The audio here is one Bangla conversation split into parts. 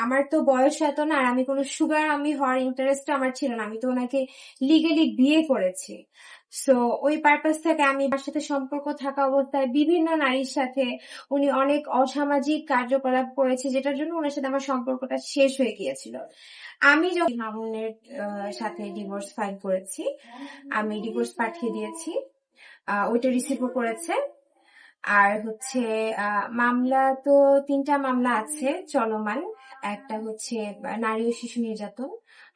আমার তো বয়স এত না, আর আমি কোনো সুগার আমি হওয়ার ইন্টারেস্ট আমার ছিল না। আমি তো ওনাকে লিগেলি বিয়ে করেছি। সো ওই পারপাস থেকে আমি তার সাথে সম্পর্ক থাকা অবস্থায় বিভিন্ন নারীর সাথে উনি অনেক অসামাজিক কার্যকলাপ করেছে, যেটার জন্য ওনার সাথে আমার সম্পর্কটা শেষ হয়ে গিয়েছিল। আমি যখন মামুনের সাথে ডিভোর্স ফাইল করেছি, আমি ডিভোর্স পাঠিয়ে দিয়েছি, ওইটা রিসিভও করেছে। আর হচ্ছে মামলা তো 3টা মামলা আছে চলমান। একটা হচ্ছে নারী ও শিশু নির্যাতন,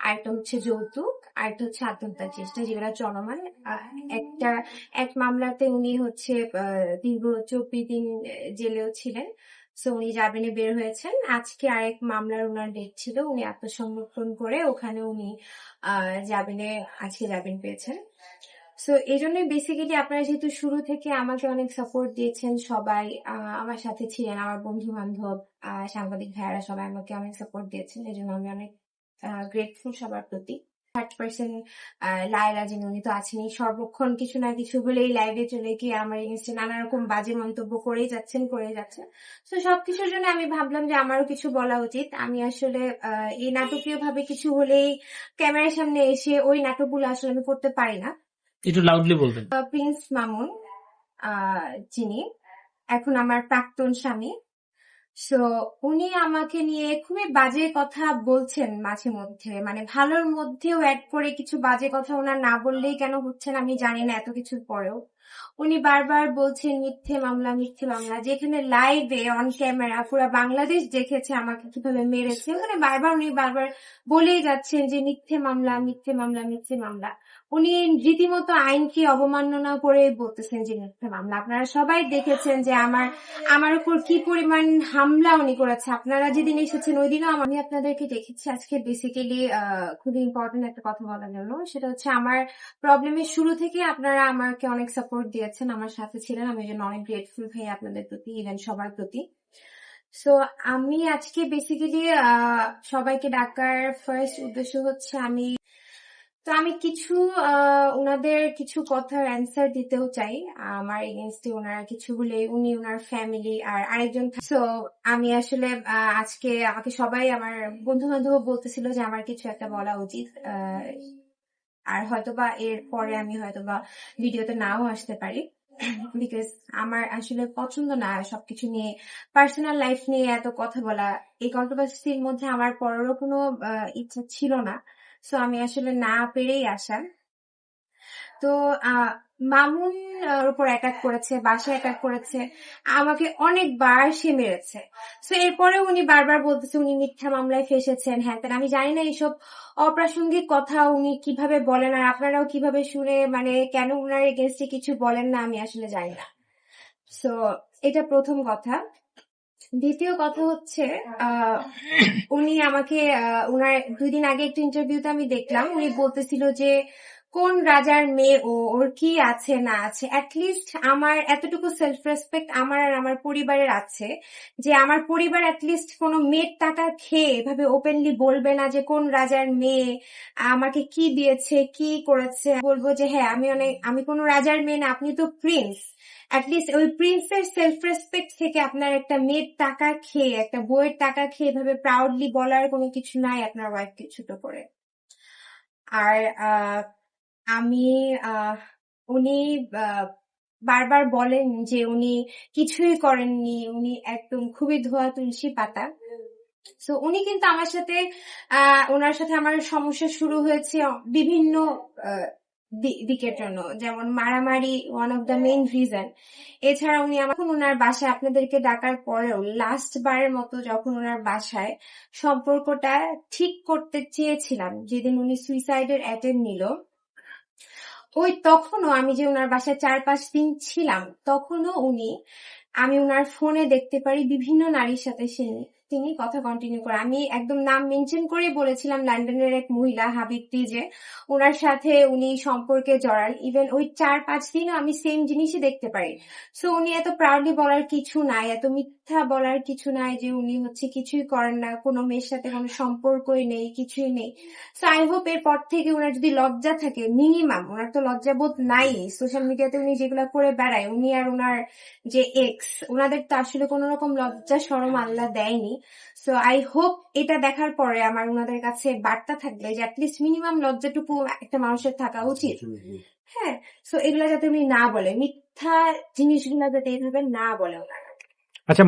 আরেকটা হচ্ছে যৌতুক, আরেকটা হচ্ছে আত্মহত্যার চেষ্টা, যেগুলো চলমান। একটা এক মামলাতে উনি হচ্ছে দীর্ঘ 24 দিন জেলেও ছিলেন। সো উনি জামিনে বের হয়েছেন। আজকে আরেক মামলার উনার ডেট ছিল, উনি আত্মসমর্পণ করে ওখানে উনি জামিনে আজকে জামিন পেয়েছেন। সো এই জন্যই বেসিক্যালি আপনারা যেহেতু শুরু থেকে আমাকে অনেক সাপোর্ট দিয়েছেন, সবাই আমার সাথে ছিলেন, আমার বন্ধু বান্ধব, সাংবাদিক ভাইয়ারা সবাই আমাকে অনেক সাপোর্ট দিয়েছেন, এই জন্য আমি অনেক গ্রেটফুল সবার প্রতি। 3rd পার্সন লায়লা, যিনি উনি তো আছেনই, সর্বক্ষণ কিছু না কিছু হলেই লাইভে চলে গিয়ে আমার এগেইনস্টে নানা রকম বাজে মন্তব্য করেই যাচ্ছেন। তো সবকিছুর জন্য আমি ভাবলাম যে আমারও কিছু বলা উচিত। আমি আসলে এই নাটকীয় ভাবে কিছু হলেই ক্যামেরার সামনে এসে ওই নাটকগুলো আসলে আমি করতে পারি না। একটু লাউডলি বলবেন। প্রিন্স মামুন, যিনি এখন আমার প্রাক্তন স্বামী, সো উনি আমাকে নিয়ে খুবই বাজে কথা বলছেন মাঝে মধ্যে, মানে ভালোর মধ্যেও অ্যাড করে কিছু বাজে কথা ওনার না বললেই কেন হচ্ছেন আমি জানি না। এত কিছুর পরেও উনি বারবার বলছেন মিথ্যে মামলা মিথ্যে মামলা, যেখানে লাইভে অন ক্যামেরা পুরো বাংলাদেশ দেখেছে আমাকে কিভাবে মেরেছে। মানে বারবার বলেই যাচ্ছেন যে মিথ্যে মামলা মিথ্যে মামলা মিথ্যে মামলা। উনি রীতিমতো আইনকে অবমাননা করে বলতেছেন যে মিথ্যে মামলা। আপনারা সবাই দেখেছেন যে আমার উপর কি পরিমাণ হামলা উনি করেছে। আপনারা যেদিন এসেছেন ওই দিনও আমি আপনাদেরকে দেখেছি। আজকে বেসিক্যালি খুবই ইম্পর্টেন্ট একটা কথা বলার জন্য, সেটা হচ্ছে আমার প্রবলেমের শুরু থেকে আপনারা আমাকে অনেক সাপোর্ট দিয়েছেন, আমার সাথে ছিলেন। আমি এই জন্য অনেক গ্রেটফুল ভাই আপনাদের প্রতি, ইভেন সবার প্রতি। সো আমি আজকে বেসিক্যালি সবাইকে ডাকার ফার্স্ট উদ্দেশ্য হচ্ছে আমি কিছু ওনাদের কিছু কথার অ্যান্সার দিতেও চাই। আমার এগেনস্টে ওনারা কিছু বলে উনি ওনার ফ্যামিলি আর আরেকজন। সো আমি আসলে আজকে আমাকে সবাই আমার বন্ধু বান্ধব বলতেছিল যে আমার কিছু একটা বলা উচিত, আর হয়তোবা এর পরে আমি হয়তোবা ভিডিওতে নাও আসতে পারি, বিকজ আমার আসলে পছন্দ না সবকিছু নিয়ে, পার্সোনাল লাইফ নিয়ে এত কথা বলা। এই কন্ট্রোভার্সির মধ্যে আমার পড়ারও কোনো ইচ্ছা ছিল না। সো আমি আসলে না পেরেই আসা। তো মামুন উপর অ্যাটাক করেছে, বাসায় অ্যাটাক করেছে, আমাকে অনেকবার সে মেরেছে। তো এরপরে উনি বারবার বলতেছে উনি মিথ্যা মামলায় ফেসেছেন, হ্যাঁ তেন। আমি জানি না এইসব অপ্রাসঙ্গিক কথা উনি কিভাবে বলেন, আর আপনারাও কিভাবে শুনে মানে কেন উনার এগেনস্টে কিছু বলেন না আমি আসলে জানি না। সো এটা প্রথম কথা। দ্বিতীয় কথা হচ্ছে উনি আমাকে উনার 2 দিন আগে একটা ইন্টারভিউতে আমি দেখলাম উনি বলতেছিল যে কোন রাজার মেয়ে ও, ওর কি আছে না আছে। অ্যাটলিস্ট আমার এতটুকু সেলফ রেসপেক্ট আমার আর আমার পরিবারের আছে যে আমার পরিবার অ্যাটলিস্ট কোনো মেয়ের টাকা খেয়ে এভাবে ওপেনলি বলবে না যে কোন রাজার মেয়ে আমাকে কি দিয়েছে কি করেছে। বলবো যে হ্যাঁ আমি কোনো রাজার মেয়ে না, আপনি তো প্রিন্স। অ্যাটলিস্ট ওই প্রিন্সের সেলফ রেসপেক্ট থেকে আপনার একটা মেয়ের টাকা খেয়ে, একটা বইয়ের টাকা খেয়ে এভাবে প্রাউডলি বলার কোনো কিছু নাই আপনার ওয়াইফকে ছোট করে। আর আমি উনি বারবার বলেন যে উনি কিছুই করেননি, উনি একদম খুবই ধোয়া তুলসী পাতা। সো উনি কিন্তু আমার সাথে ওনার সাথে আমার সমস্যা শুরু হয়েছে বিভিন্ন দিকের জন্য, যেমন মারামারি one of the main reason. এছাড়া উনি এখন ওনার বাসায় আপনাদেরকে ডাকার পরেও লাস্ট বারের মতো যখন ওনার বাসায় সম্পর্কটা ঠিক করতে চেয়েছিলাম, যেদিন উনি সুইসাইডের অ্যাটেম্প নিল, ওই তখনও আমি যে ওনার বাসায় 4-5 দিন ছিলাম, তখনও আমি ওনার ফোনে দেখতে পারি বিভিন্ন নারীর সাথে তিনি কথা কন্টিনিউ করে। আমি একদম নাম মেনশন করে বলেছিলাম লন্ডনের এক মহিলা হাবিবটি, যে ওনার সাথে উনি সম্পর্কে জড়ান। ইভেন ওই 4-5 দিনও আমি সেম জিনিসই দেখতে পারি। সো উনি এত প্রাউডলি বলার কিছু নাই, এত মিথ্যা বলার কিছু নাই যে উনি হচ্ছে কিছুই করেন না, কোনো মেয়ের সাথে কোনো সম্পর্কই নেই, কিছুই নেই। সো আই হোপ এরপর থেকে ওনার যদি লজ্জা থাকে, মিনিমাম, ওনার তো লজ্জাবোধ নাই, সোশ্যাল মিডিয়াতে উনি যেগুলা করে বেড়ায়, উনি আর ওনার যে এক্স, ওনাদের তো আসলে কোনো রকম লজ্জা শরম আল্লাহ দেয়নি। সো আই হোপ এটা দেখার পরে আমার ওনাদের কাছে বার্তা থাকবে যে অ্যাটলিস্ট মিনিমাম লজ্জাটুকু একটা মানুষের থাকা উচিত। হ্যাঁ, সো এগুলা যাতে উনি না বলে, মিথ্যা জিনিসগুলা যাতে এইভাবে না বলে ওনারা। আচ্ছা